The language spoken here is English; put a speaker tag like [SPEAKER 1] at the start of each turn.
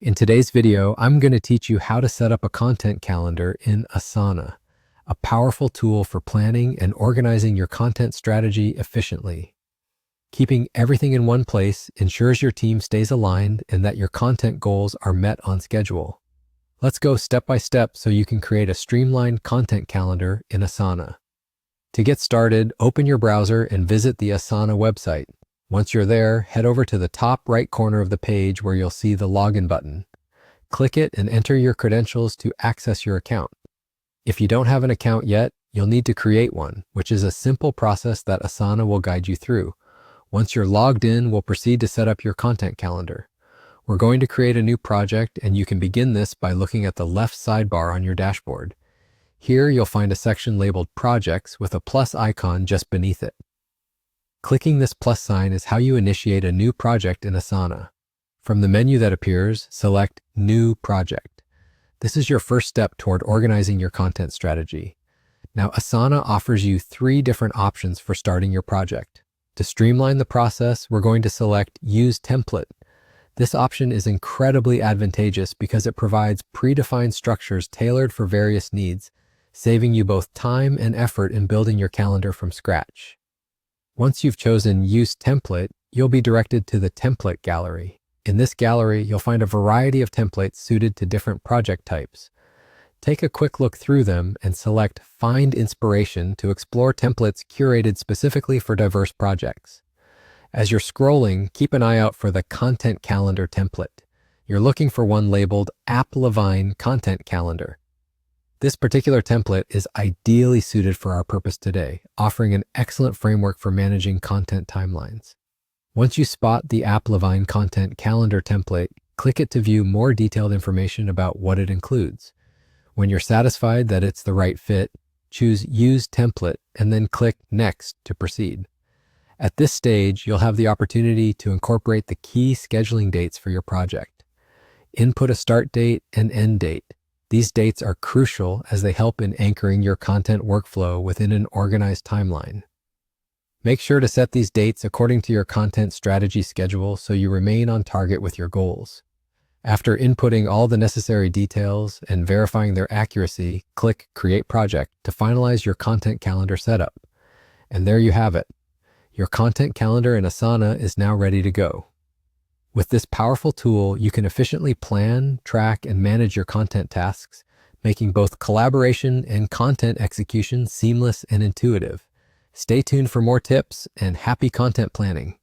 [SPEAKER 1] In today's video, I'm going to teach you how to set up a content calendar in Asana, a powerful tool for planning and organizing your content strategy efficiently. Keeping everything in one place ensures your team stays aligned and that your content goals are met on schedule. Let's go step by step so you can create a streamlined content calendar in Asana. To get started, open your browser and visit the Asana website. Once you're there, head over to the top right corner of the page where you'll see the login button. Click it and enter your credentials to access your account. If you don't have an account yet, you'll need to create one, which is a simple process that Asana will guide you through. Once you're logged in, we'll proceed to set up your content calendar. We're going to create a new project, and you can begin this by looking at the left sidebar on your dashboard. Here, you'll find a section labeled Projects with a plus icon just beneath it. Clicking this plus sign is how you initiate a new project in Asana. From the menu that appears, select New Project. This is your first step toward organizing your content strategy. Now, Asana offers you 3 different options for starting your project. To streamline the process, we're going to select Use Template. This option is incredibly advantageous because it provides predefined structures tailored for various needs, saving you both time and effort in building your calendar from scratch. Once you've chosen Use Template, you'll be directed to the Template Gallery. In this gallery, you'll find a variety of templates suited to different project types. Take a quick look through them and select Find Inspiration to explore templates curated specifically for diverse projects. As you're scrolling, keep an eye out for the Content Calendar template. You're looking for one labeled App Levine Content Calendar. This particular template is ideally suited for our purpose today, offering an excellent framework for managing content timelines. Once you spot the App Levine Content Calendar template, click it to view more detailed information about what it includes. When you're satisfied that it's the right fit, choose Use Template and then click Next to proceed. At this stage, you'll have the opportunity to incorporate the key scheduling dates for your project. Input a start date and end date. These dates are crucial as they help in anchoring your content workflow within an organized timeline. Make sure to set these dates according to your content strategy schedule so you remain on target with your goals. After inputting all the necessary details and verifying their accuracy, click Create Project to finalize your content calendar setup. And there you have it. Your content calendar in Asana is now ready to go. With this powerful tool, you can efficiently plan, track, and manage your content tasks, making both collaboration and content execution seamless and intuitive. Stay tuned for more tips and happy content planning.